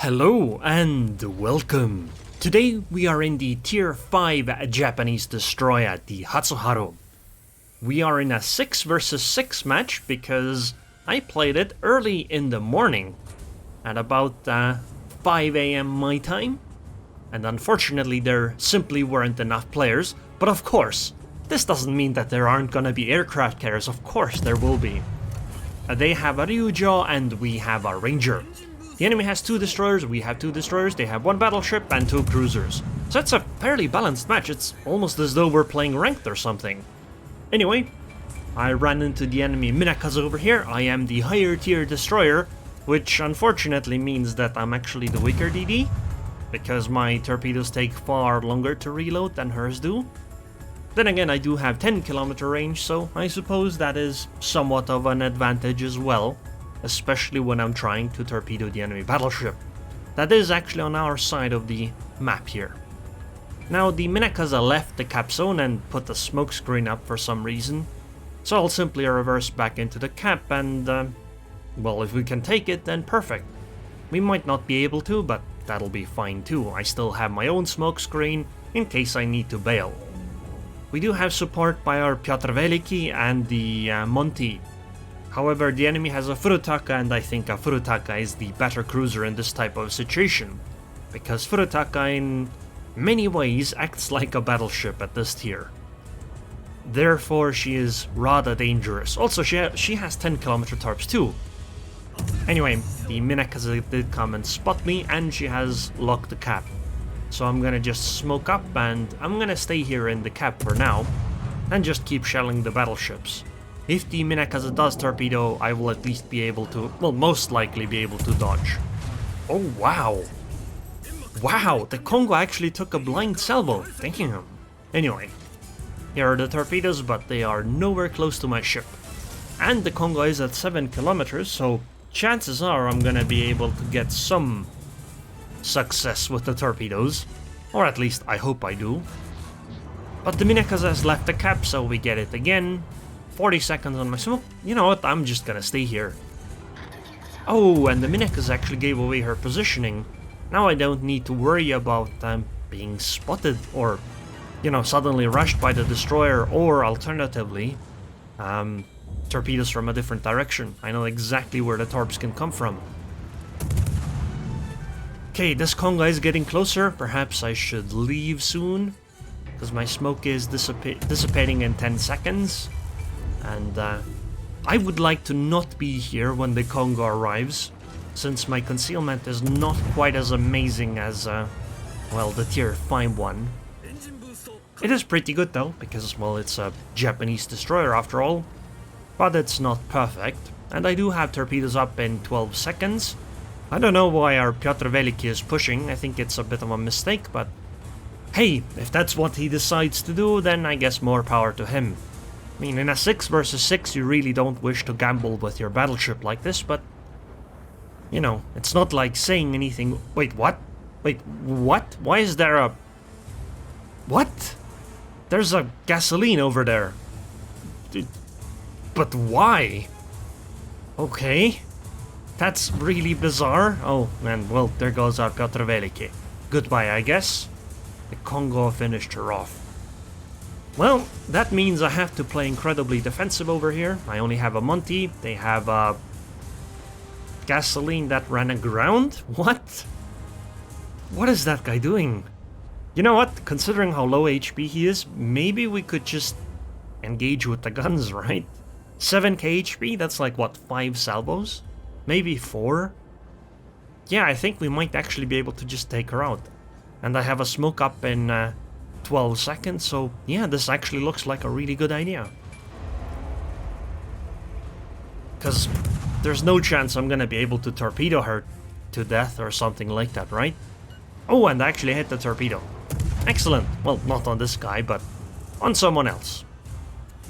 Hello and welcome. Today we are in the Tier 5 Japanese destroyer, the Hatsuharu. We are in a 6 versus 6 match because I played it early in the morning at about 5 AM my time, and unfortunately there simply weren't enough players, but of course this doesn't mean that there aren't gonna be aircraft carriers. Of course there will be. They have a Ryujo and we have a Ranger. The enemy has 2 destroyers, we have 2 destroyers, they have 1 battleship and 2 cruisers. So it's a fairly balanced match. It's almost as though we're playing ranked or something. Anyway, I ran into the enemy Minakaze over here. I am the higher tier destroyer, which unfortunately means that I'm actually the weaker DD, because my torpedoes take far longer to reload than hers do. Then again, I do have 10-kilometer range, so I suppose that is somewhat of an advantage as well, especially when I'm trying to torpedo the enemy battleship. That is actually on our side of the map here. Now, the Minakaze left the cap zone and put the smoke screen up for some reason, so I'll simply reverse back into the cap and, well, if we can take it, then perfect. We might not be able to, but that'll be fine too. I still have my own smoke screen in case I need to bail. We do have support by our Piotr Veliki and the Monty. However, the enemy has a Furutaka, and I think a Furutaka is the better cruiser in this type of situation, because Furutaka in many ways acts like a battleship at this tier. Therefore, she is rather dangerous. Also, she has 10-kilometer torps too. Anyway, the Minakaze did come and spot me, and she has locked the cap. So I'm gonna just smoke up, and I'm gonna stay here in the cap for now, and just keep shelling the battleships. If the Minakaze does torpedo, I will at least be able to, well, most likely be able to dodge. Oh, wow. Wow, the Kongo actually took a blind salvo. Damn. Anyway, here are the torpedoes, but they are nowhere close to my ship. And the Kongo is at 7 kilometers, so chances are I'm gonna be able to get some success with the torpedoes. Or at least I hope I do. But the Minakaze has left the cap, so we get it again. 40 seconds on my smoke. You know what, I'm just gonna stay here. Oh, and the Minakaze actually gave away her positioning. Now I don't need to worry about being spotted or, you know, suddenly rushed by the destroyer, or alternatively, torpedoes from a different direction. I know exactly where the torps can come from. Okay, this Kongo is getting closer. Perhaps I should leave soon, because my smoke is dissipating in 10 seconds. And I would like to not be here when the Kongo arrives, since my concealment is not quite as amazing as, well, the tier 5 one. It is pretty good though, because, well, it's a Japanese destroyer after all, but it's not perfect, and I do have torpedoes up in 12 seconds. I don't know why our Piotr Veliki is pushing. I think it's a bit of a mistake, but hey, if that's what he decides to do, then I guess more power to him. I mean, in a 6 versus 6, you really don't wish to gamble with your battleship like this, but, you know, it's not like saying anything. Wait, what? Wait, what? Why is there a... What? There's a gasoline over there. But why? Okay. That's really bizarre. Oh, man, well, there goes our Piotr Veliki. Goodbye, I guess. The Kongo finished her off. Well, that means I have to play incredibly defensive over here. I only have a Monty. They have a gasoline that ran aground? What? What is that guy doing? You know what? Considering how low HP he is, maybe we could just engage with the guns, right? 7k HP? That's like, what, 5 salvos? Maybe 4? Yeah, I think we might actually be able to just take her out. And I have a smoke up in 12 seconds, so yeah, this actually looks like a really good idea. Because there's no chance I'm gonna be able to torpedo her to death or something like that, right? Oh, and I actually hit the torpedo. Excellent. Well, not on this guy, but on someone else.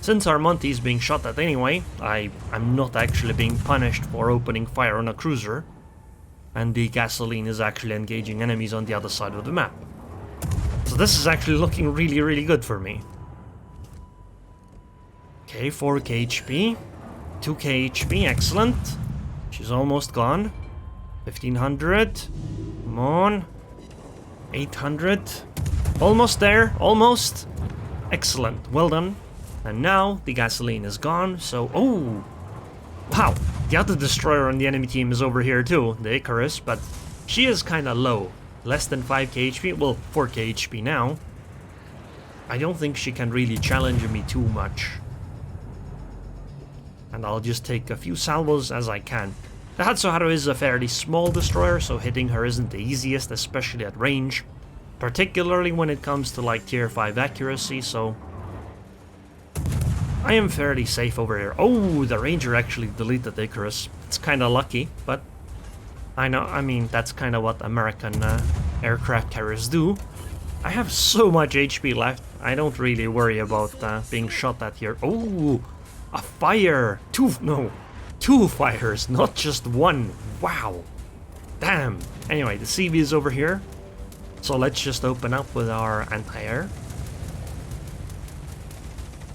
Since our Monty is being shot at anyway, I'm not actually being punished for opening fire on a cruiser. And the gasoline is actually engaging enemies on the other side of the map. So this is actually looking really, really good for me. Okay, 4k HP. 2k HP, excellent. She's almost gone. 1500. Come on. 800. Almost there. Almost. Excellent. Well done. And now the gasoline is gone, so... Oh! Wow! The other destroyer on the enemy team is over here too, the Icarus, but she is kinda low. Less than 5k HP, well, 4k HP now. I don't think she can really challenge me too much. And I'll just take a few salvos as I can. The Hatsuharu is a fairly small destroyer, so hitting her isn't the easiest, especially at range. Particularly when it comes to like tier 5 accuracy, so... I am fairly safe over here. Oh, the Ranger actually deleted the Icarus. It's kinda lucky, but... I mean, that's kinda what American aircraft carriers do. I have so much HP left, I don't really worry about being shot at here. Oh, a fire! Two fires, not just one. Wow. Damn. Anyway, the CV is over here. So let's just open up with our anti-air.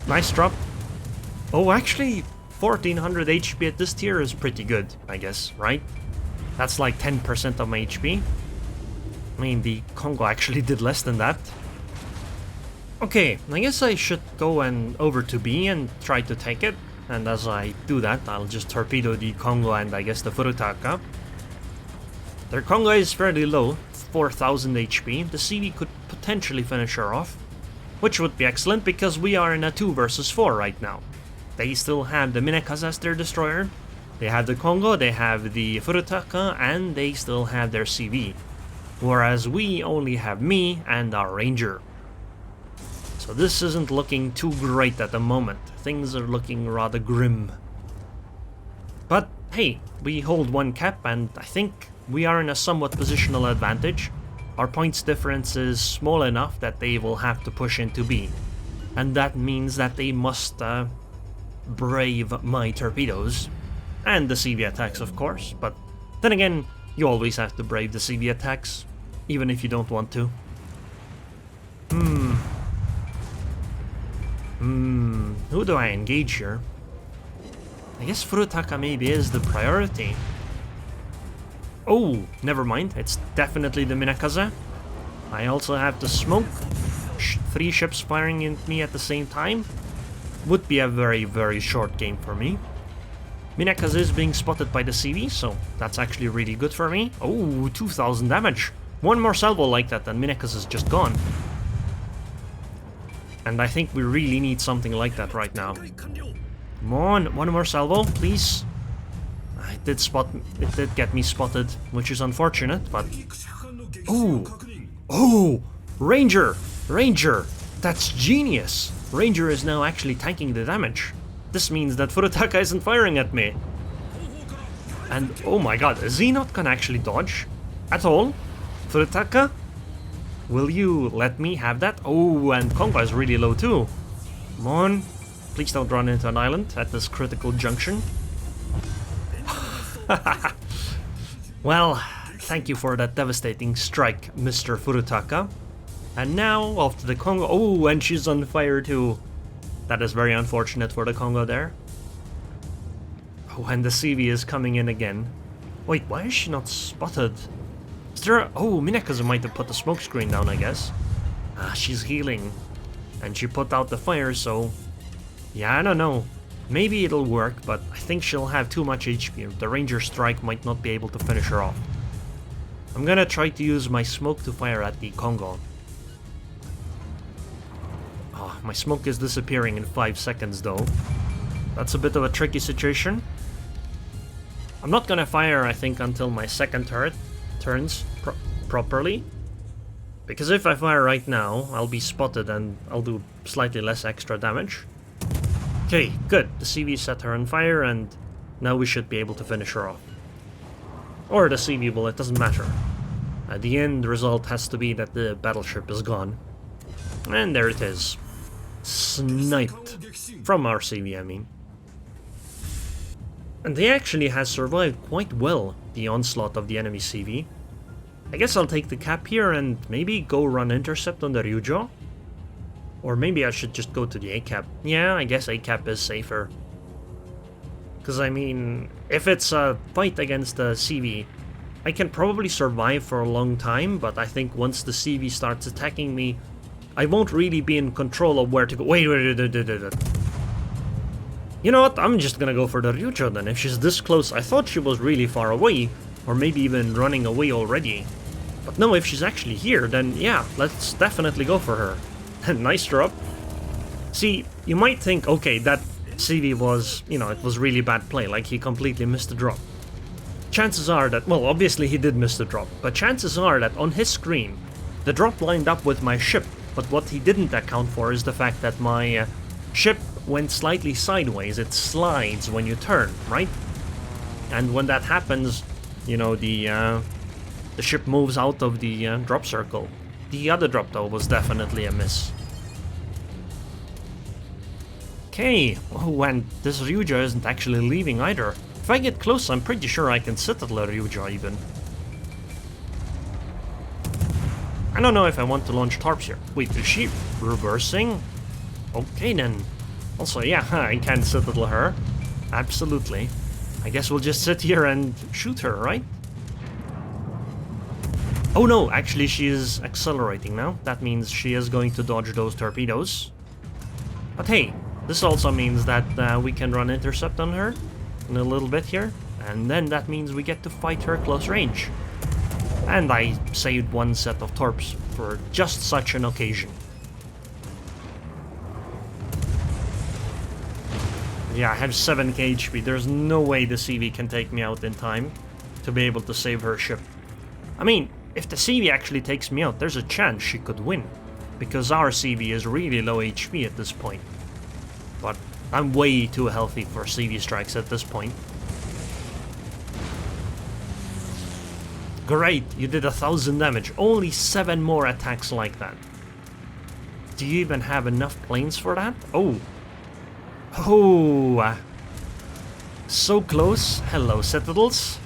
Nice drop. Oh, actually, 1400 HP at this tier is pretty good, I guess, right? That's like 10% of my HP. I mean, the Congo actually did less than that. Okay, I guess I should go over to B and try to take it. And as I do that, I'll just torpedo the Congo and I guess the Furutaka. Their Congo is fairly low, 4000 HP. The CV could potentially finish her off, which would be excellent because we are in a 2 versus 4 right now. They still have the Minekaze as their destroyer. They have the Congo, they have the Furutaka, and they still have their CV. Whereas we only have me and our Ranger. So this isn't looking too great at the moment. Things are looking rather grim. But hey, we hold 1 cap and I think we are in a somewhat positional advantage. Our points difference is small enough that they will have to push into B. And that means that they must brave my torpedoes. And the CV attacks, of course. But then again, you always have to brave the CV attacks, even if you don't want to. Who do I engage here? I guess Furutaka maybe is the priority. Oh, never mind. It's definitely the Minekaze. I also have the smoke. 3 ships firing at me at the same time. Would be a very, very short game for me. Minekaze is being spotted by the CV, so that's actually really good for me. Oh, 2000 damage. One more salvo like that and Minekaze is just gone. And I think we really need something like that right now. Come on, one more salvo, please. It did get me spotted, which is unfortunate, but... Oh, Ranger! That's genius! Ranger is now actually tanking the damage. This means that Furutaka isn't firing at me. And oh my god, is he not gonna actually dodge? At all? Furutaka? Will you let me have that? Oh, and Congo is really low too. Come on. Please don't run into an island at this critical junction. Well, thank you for that devastating strike, Mr. Furutaka. And now, off to the Congo. Oh, and she's on fire too. That is very unfortunate for the Congo there. Oh, and the CV is coming in again. Wait, why is she not spotted? Is there a... Oh, Minekaze might have put the smoke screen down, I guess. Ah, she's healing. And she put out the fire, so... Yeah, I don't know. Maybe it'll work, but I think she'll have too much HP. The Ranger strike might not be able to finish her off. I'm gonna try to use my smoke to fire at the Congo. Oh, my smoke is disappearing in 5 seconds though. That's a bit of a tricky situation. I'm not gonna fire, I think, until my second turret turns properly. Because if I fire right now, I'll be spotted and I'll do slightly less extra damage. Okay, good. The CV set her on fire and now we should be able to finish her off. Or the CV will, it doesn't matter. The end result has to be that the battleship is gone. And there it is. Sniped. From our CV, I mean. And they actually has survived quite well the onslaught of the enemy CV. I guess I'll take the cap here and maybe go run intercept on the Ryujo. Or maybe I should just go to the A-cap. Yeah, I guess A-cap is safer. Because I mean, if it's a fight against the CV, I can probably survive for a long time, but I think once the CV starts attacking me, I won't really be in control of where to go. Wait. You know what, I'm just gonna go for the Ryujo then. If she's this close, I thought she was really far away, or maybe even running away already. But no, if she's actually here, then yeah, let's definitely go for her. Nice drop. See, you might think, okay, that CV was, you know, it was really bad play, like he completely missed the drop. Chances are that, well, obviously he did miss the drop, but chances are that on his screen, the drop lined up with my ship, but what he didn't account for is the fact that my ship went slightly sideways. It slides when you turn, right? And when that happens, you know, the ship moves out of the drop circle. The other drop, though, was definitely a miss. Okay, oh, and this Ryujo isn't actually leaving either. If I get close, I'm pretty sure I can Citadel a Ryujo even. I don't know if I want to launch Tarps here. Wait, is she reversing? Okay then. Also, yeah, I can Citadel her. Absolutely. I guess we'll just sit here and shoot her, right? Oh no, actually she is accelerating now. That means she is going to dodge those torpedoes. But hey, this also means that we can run intercept on her in a little bit here. And then that means we get to fight her close range. And I saved one set of torps for just such an occasion. Yeah, I have 7k HP. There's no way the CV can take me out in time to be able to save her ship. I mean, if the CV actually takes me out, there's a chance she could win, because our CV is really low HP at this point. But I'm way too healthy for CV strikes at this point. Great, you did 1000 damage. Only 7 more attacks like that. Do you even have enough planes for that? Oh. Oh. So close. Hello, Citadels.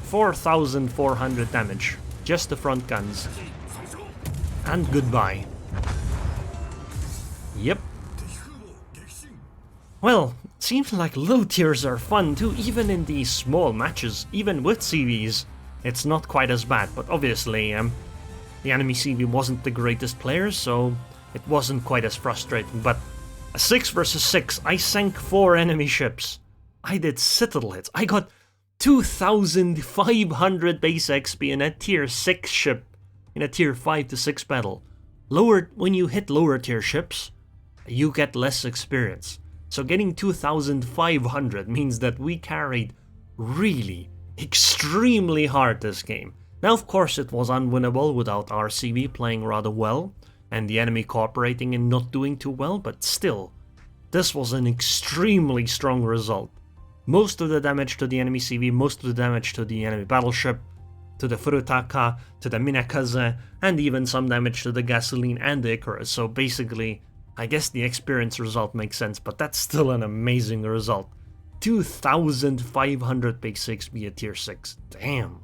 4,400 damage. Just the front guns. And goodbye. Yep. Well, seems like low tiers are fun too, even in these small matches, even with CVs. It's not quite as bad, but obviously the enemy CV wasn't the greatest player, so it wasn't quite as frustrating. But a 6 versus 6, I sank 4 enemy ships. I did Citadel hits. I got 2,500 base XP in a tier 6 ship in a tier 5 to 6 battle. When you hit lower tier ships, you get less experience. So getting 2,500 means that we carried really extremely hard this game. Now, of course, it was unwinnable without our CV playing rather well and the enemy cooperating and not doing too well, but still, this was an extremely strong result. Most of the damage to the enemy CV, most of the damage to the enemy battleship, to the Furutaka, to the Minakaze, and even some damage to the Gasoline and the Icarus. So basically, I guess the experience result makes sense, but that's still an amazing result. 2,500 base XP at tier 6. Damn.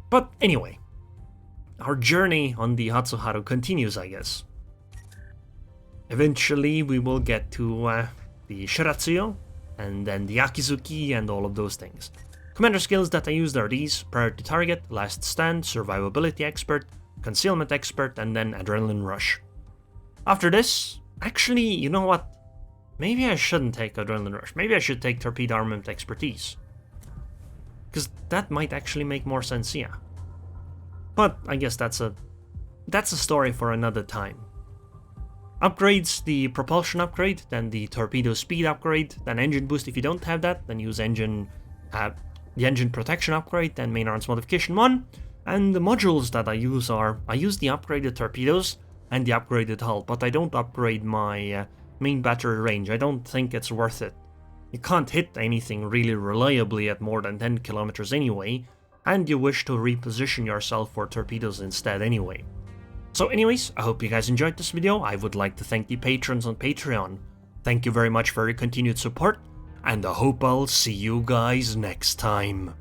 But anyway, our journey on the Hatsuharu continues, I guess. Eventually we will get to the Shiratsuyo, and then the Akizuki and all of those things. Commander skills that I used are these: Priority Target, Last Stand, Survivability Expert, Concealment Expert, and then Adrenaline Rush. After this, actually, you know what? Maybe I shouldn't take Adrenaline Rush. Maybe I should take Torpedo Armament Expertise. Because that might actually make more sense here. But I guess that's a story for another time. Upgrades: the propulsion upgrade, then the torpedo speed upgrade, then engine boost. If you don't have that, then use the engine protection upgrade, then main arms modification 1. And the modules that I use are, I use the upgraded torpedoes and the upgraded hull, but I don't upgrade my main battery range. I don't think it's worth it. You can't hit anything really reliably at more than 10 kilometers anyway, and you wish to reposition yourself for torpedoes instead anyway. So anyways, I hope you guys enjoyed this video. I would like to thank the patrons on Patreon. Thank you very much for your continued support, and I hope I'll see you guys next time.